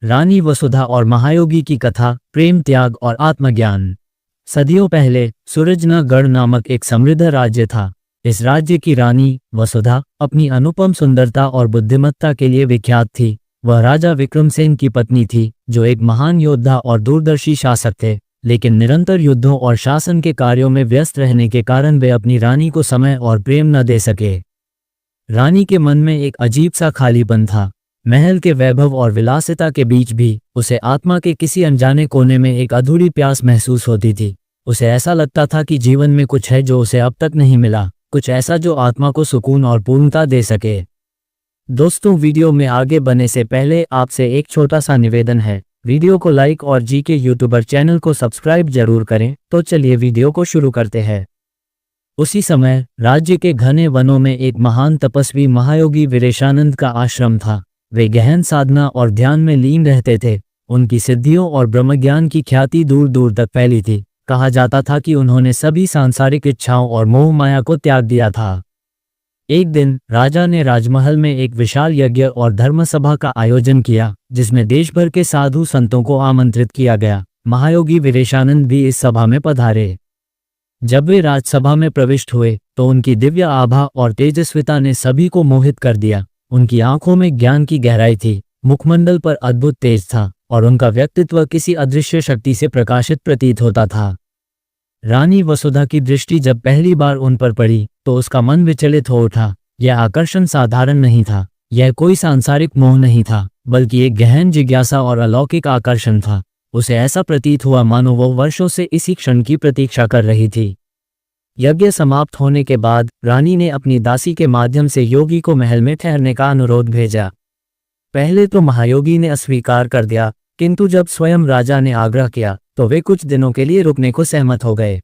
रानी वसुधा और महायोगी की कथा, प्रेम, त्याग और आत्मज्ञान। सदियों पहले सूरजनगढ़ नामक एक समृद्ध राज्य था। इस राज्य की रानी वसुधा अपनी अनुपम सुंदरता और बुद्धिमत्ता के लिए विख्यात थी। वह राजा विक्रमसेन की पत्नी थी, जो एक महान योद्धा और दूरदर्शी शासक थे। लेकिन निरंतर युद्धों और शासन के कार्यों में व्यस्त रहने के कारण वे अपनी रानी को समय और प्रेम न दे सके। रानी के मन में एक अजीब सा खालीपन था। महल के वैभव और विलासिता के बीच भी उसे आत्मा के किसी अनजाने कोने में एक अधूरी प्यास महसूस होती थी। उसे ऐसा लगता था कि जीवन में कुछ है जो उसे अब तक नहीं मिला, कुछ ऐसा जो आत्मा को सुकून और पूर्णता दे सके। दोस्तों, वीडियो में आगे बढ़ने से पहले आपसे एक छोटा सा निवेदन है। वीडियो को लाइक और जीके यूट्यूबर चैनल को सब्सक्राइब जरूर करें। तो चलिए वीडियो को शुरू करते हैं। उसी समय राज्य के घने वनों में एक महान तपस्वी महायोगी वीरेशानंद का आश्रम था। वे गहन साधना और ध्यान में लीन रहते थे। उनकी सिद्धियों और ब्रह्मज्ञान की ख्याति दूर दूर तक फैली थी। कहा जाता था कि उन्होंने सभी सांसारिक इच्छाओं और मोह माया को त्याग दिया था। एक दिन राजा ने राजमहल में एक विशाल यज्ञ और धर्मसभा का आयोजन किया, जिसमें देश भर के साधु संतों को आमंत्रित किया गया। महायोगी वीरेशानंद भी इस सभा में पधारे। जब वे राजसभा में प्रविष्ट हुए तो उनकी दिव्य आभा और तेजस्विता ने सभी को मोहित कर दिया। उनकी आंखों में ज्ञान की गहराई थी, मुखमंडल पर अद्भुत तेज था और उनका व्यक्तित्व किसी अदृश्य शक्ति से प्रकाशित प्रतीत होता था। रानी वसुधा की दृष्टि जब पहली बार उन पर पड़ी तो उसका मन विचलित हो उठा। यह आकर्षण साधारण नहीं था। यह कोई सांसारिक मोह नहीं था, बल्कि एक गहन जिज्ञासा और अलौकिक आकर्षण था। उसे ऐसा प्रतीत हुआ मानो वो वर्षों से इसी क्षण की प्रतीक्षा कर रही थी। यज्ञ समाप्त होने के बाद रानी ने अपनी दासी के माध्यम से योगी को महल में ठहरने का अनुरोध भेजा। पहले तो महायोगी ने अस्वीकार कर दिया, किंतु जब स्वयं राजा ने आग्रह किया तो वे कुछ दिनों के लिए रुकने को सहमत हो गए।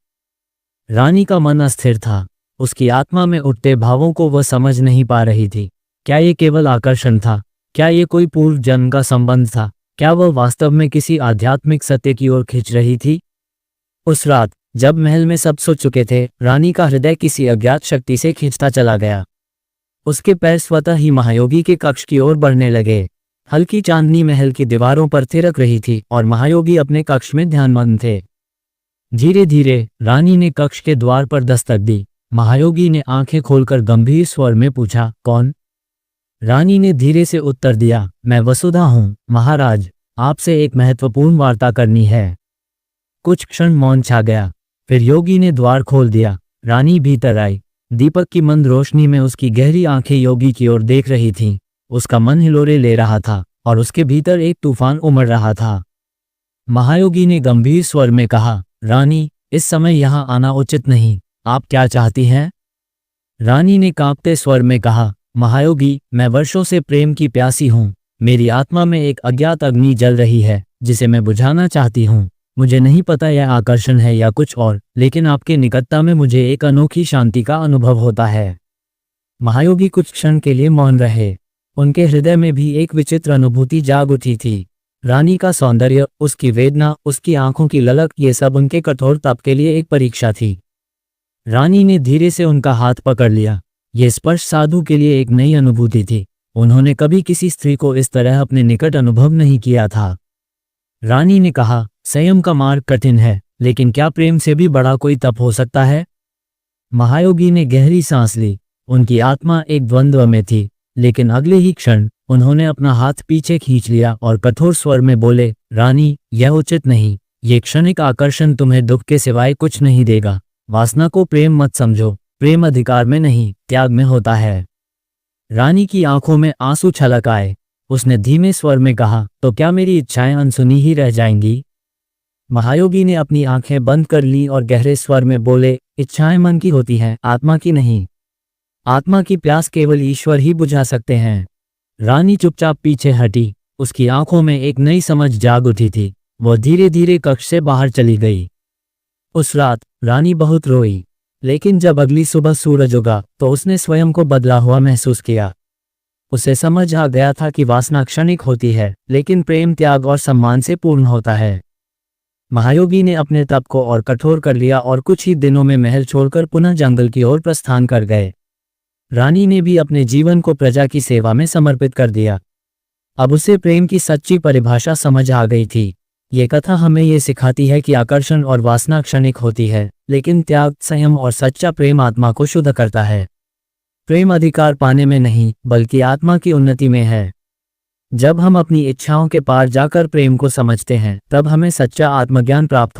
रानी का मन अस्थिर था। उसकी आत्मा में उठते भावों को वह समझ नहीं पा रही थी। क्या ये केवल आकर्षण था? क्या ये कोई पूर्व जन्म का संबंध था? क्या वह वास्तव में किसी आध्यात्मिक सत्य की ओर खिंच रही थी? उस रात जब महल में सब सो चुके थे, रानी का हृदय किसी अज्ञात शक्ति से खींचता चला गया। उसके पैर स्वतः ही महायोगी के कक्ष की ओर बढ़ने लगे। हल्की चांदनी महल की दीवारों पर थिरक रही थी और महायोगी अपने कक्ष में ध्यानमग्न थे। धीरे धीरे रानी ने कक्ष के द्वार पर दस्तक दी। महायोगी ने आंखें खोलकर गंभीर स्वर में पूछा, कौन? रानी ने धीरे से उत्तर दिया, मैं वसुधा हूँ महाराज, आपसे एक महत्वपूर्ण वार्ता करनी है। कुछ क्षण मौन छा गया। फिर योगी ने द्वार खोल दिया। रानी भीतर आई। दीपक की मंद रोशनी में उसकी गहरी आंखें योगी की ओर देख रही थीं। उसका मन हिलोरे ले रहा था और उसके भीतर एक तूफान उमड़ रहा था। महायोगी ने गंभीर स्वर में कहा, रानी, इस समय यहाँ आना उचित नहीं। आप क्या चाहती हैं? रानी ने कांपते स्वर में कहा, महायोगी, मैं वर्षों से प्रेम की प्यासी हूँ। मेरी आत्मा में एक अज्ञात अग्नि जल रही है, जिसे मैं बुझाना चाहती हूँ। मुझे नहीं पता यह आकर्षण है या कुछ और, लेकिन आपके निकटता में मुझे एक अनोखी शांति का अनुभव होता है। महायोगी कुछ क्षण के लिए मौन रहे। उनके हृदय में भी एक विचित्र अनुभूति जाग उठी थी। रानी का सौंदर्य, उसकी वेदना, उसकी आंखों की ललक, ये सब उनके कठोर तप के लिए एक परीक्षा थी। रानी ने धीरे से उनका हाथ पकड़ लिया। ये स्पर्श साधु के लिए एक नई अनुभूति थी। उन्होंने कभी किसी स्त्री को इस तरह अपने निकट अनुभव नहीं किया था। रानी ने कहा, संयम का मार्ग कठिन है, लेकिन क्या प्रेम से भी बड़ा कोई तप हो सकता है? महायोगी ने गहरी सांस ली। उनकी आत्मा एक द्वंद्व में थी, लेकिन अगले ही क्षण उन्होंने अपना हाथ पीछे खींच लिया और कठोर स्वर में बोले, रानी, यह उचित नहीं। ये क्षणिक आकर्षण तुम्हें दुख के सिवाय कुछ नहीं देगा। वासना को प्रेम मत समझो। प्रेम अधिकार में नहीं, त्याग में होता है। रानी की आंखों में आंसू छलक आए। उसने धीमे स्वर में कहा, तो क्या मेरी इच्छाएं अनसुनी ही रह जाएंगी? महायोगी ने अपनी आंखें बंद कर ली और गहरे स्वर में बोले, इच्छाएं मन की होती हैं, आत्मा की नहीं। आत्मा की प्यास केवल ईश्वर ही बुझा सकते हैं। रानी चुपचाप पीछे हटी। उसकी आंखों में एक नई समझ जाग उठी थी। वह धीरे धीरे कक्ष से बाहर चली गई। उस रात रानी बहुत रोई, लेकिन जब अगली सुबह सूरज उगा तो उसने स्वयं को बदला हुआ महसूस किया। उसे समझ आ गया था कि वासना क्षणिक होती है, लेकिन प्रेम त्याग और सम्मान से पूर्ण होता है। महायोगी ने अपने तप को और कठोर कर लिया और कुछ ही दिनों में महल छोड़कर पुनः जंगल की ओर प्रस्थान कर गए। रानी ने भी अपने जीवन को प्रजा की सेवा में समर्पित कर दिया। अब उसे प्रेम की सच्ची परिभाषा समझ आ गई थी। ये कथा हमें ये सिखाती है कि आकर्षण और वासना क्षणिक होती है, लेकिन त्याग, संयम और सच्चा प्रेम आत्मा को शुद्ध करता है। प्रेम अधिकार पाने में नहीं, बल्कि आत्मा की उन्नति में है। जब हम अपनी इच्छाओं के पार जाकर प्रेम को समझते हैं, तब हमें सच्चा आत्मज्ञान प्राप्त